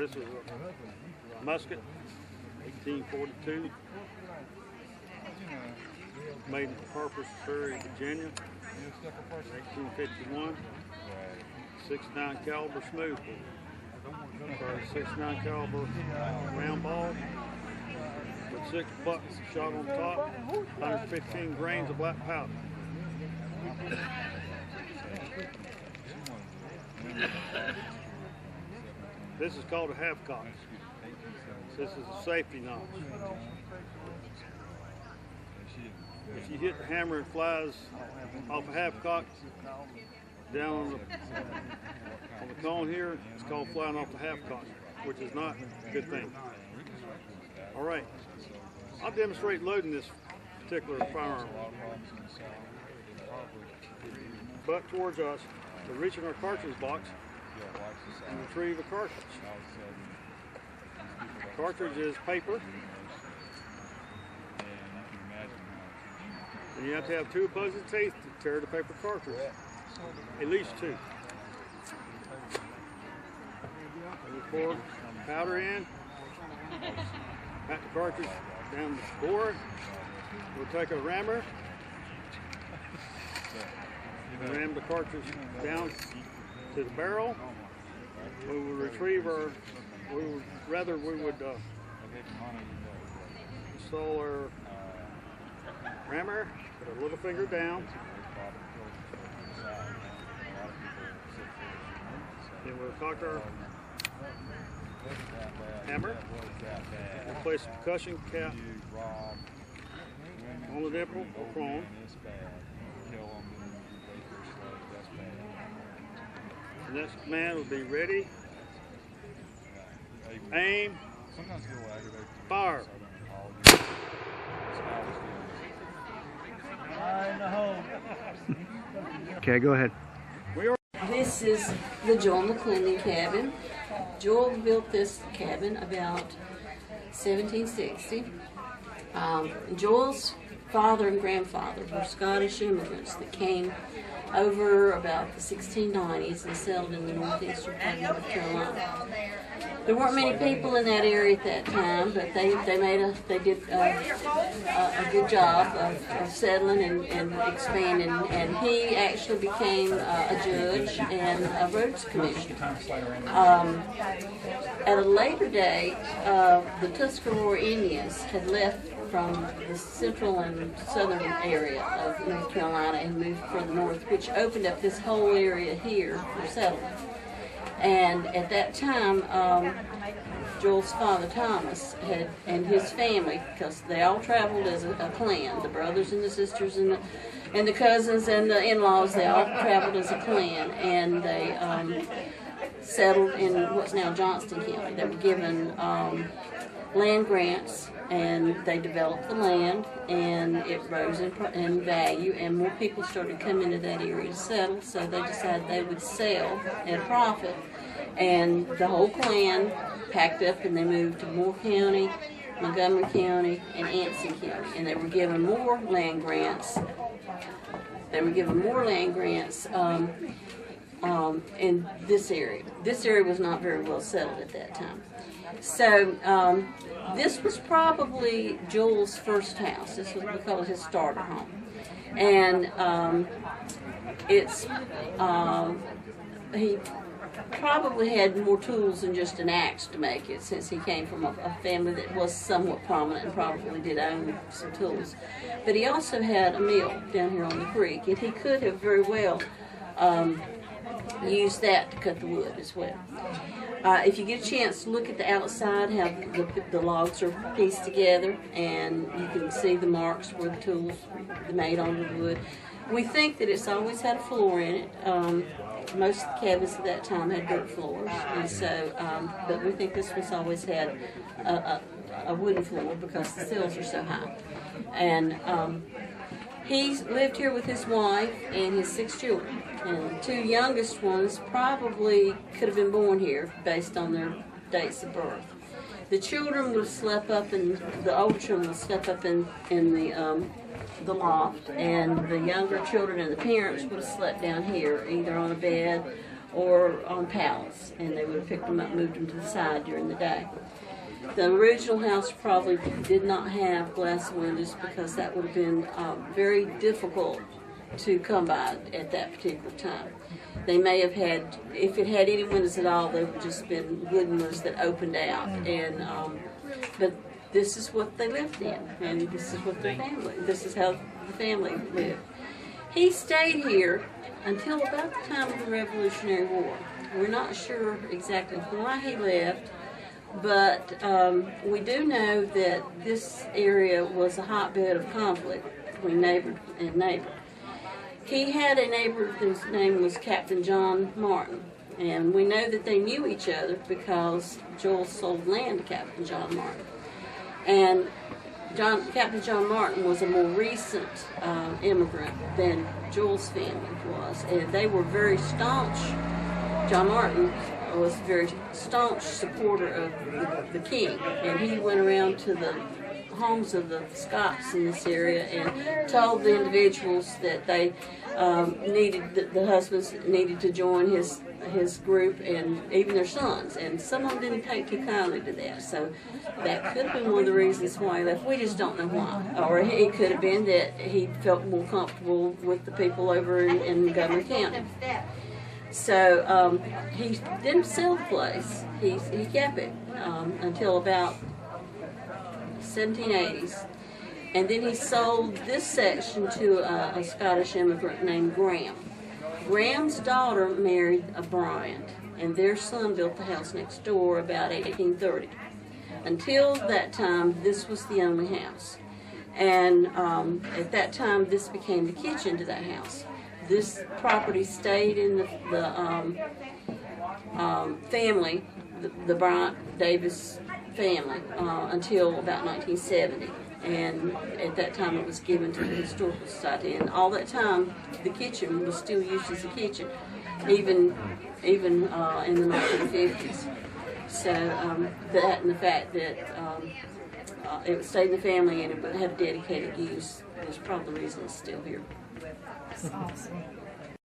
This is a musket, 1842. Made in Harper's Ferry, Virginia, 1851. 6.9 caliber smooth. Or 6.9 caliber round ball with 6 bucks shot on top, 115 grains of black powder. This is called a half-cock. This is a safety notch. If you hit the hammer, it flies off a half-cock down on the cone here. It's called flying off the half-cock, which is not a good thing. All right, I'll demonstrate loading this particular firearm. Butt towards us, to reach in our cartridge box and retrieve a cartridge. The cartridge is paper, and you have to have 2 opposing teeth to tear the paper cartridge, at least 2. And we pour powder in, pat the cartridge down the bore. We'll take a rammer, ram the cartridge down to the barrel. We will retrieve our, we would install our rammer, put our little finger down, then we'll cock our hammer. We'll place a percussion cap on the nipple or prone. The next command will be ready, aim, fire. Okay, go ahead. This is the Joel McClendon cabin. Joel built this cabin about 1760. Joel's father and grandfather were Scottish immigrants that came over about the 1690s and settled in the northeastern part of North Carolina. There weren't many people in that area at that time, but they did a good job of settling and expanding. And he actually became a judge and a roads commissioner. At a later date, the Tuscarora Indians had left from the central and southern area of North Carolina and moved further north, which opened up this whole area here for settlement. And at that time, Joel's father Thomas and his family, because they all traveled as a clan, the brothers and the sisters and the cousins and the in-laws, they all traveled as a clan, and they settled in what's now Johnston County. They were given land grants, and they developed the land, and it rose in value, and more people started coming to that area to settle, so they decided they would sell at a profit, and the whole clan packed up and they moved to Moore County, Montgomery County, and Anson County, and they were given more land grants. In this area. This area was not very well settled at that time. So this was probably Joel's first house. This was, we call it his starter home. And he probably had more tools than just an axe to make it, since he came from a family that was somewhat prominent and probably did own some tools. But he also had a mill down here on the creek, and he could have very well use that to cut the wood as well. If you get a chance to look at the outside, how the logs are pieced together, and you can see the marks where the tools are made onto the wood. We think that it's always had a floor in it. Most of the cabins at that time had dirt floors, and so, but we think this one's always had a wooden floor because the sills are so high. And he lived here with his wife and his 6 children. And the 2 youngest ones probably could have been born here based on their dates of birth. The children would have slept up in, the older children would slept up in the loft, and the younger children and the parents would have slept down here, either on a bed or on pallets, and they would have picked them up, moved them to the side during the day. The original house probably did not have glass windows because that would have been very difficult to come by at that particular time. They may have had, if it had any windows at all, they would have just been wooden ones that opened out. And but this is what they lived in, and this is what their family. This is how the family lived. He stayed here until about the time of the Revolutionary War. We're not sure exactly why he left, but we do know that this area was a hotbed of conflict between neighbor and neighbor. He had a neighbor whose name was Captain John Martin, and we know that they knew each other because Joel sold land to Captain John Martin. And Captain John Martin was a more recent immigrant than Joel's family was, and they were very staunch. John Martin was a very staunch supporter of the king, and he went around to the homes of the Scots in this area and told the individuals that they the husbands needed to join his group, and even their sons, and some of them didn't take too kindly to that. So that could have been one of the reasons why he left. We just don't know why. Or it could have been that he felt more comfortable with the people over in Montgomery County. So he didn't sell the place. He kept it until about 1780s. And then he sold this section to a Scottish immigrant named Graham. Graham's daughter married a Bryant, and their son built the house next door about 1830. Until that time, this was the only house. And at that time, this became the kitchen to that house. This property stayed in the family, the Bryant Davis family, until about 1970. And at that time it was given to the Historical Society, and all that time the kitchen was still used as a kitchen, even in the 1950s. So that and the fact that it stayed in the family and it would have dedicated use is probably the reason it's still here. That's awesome.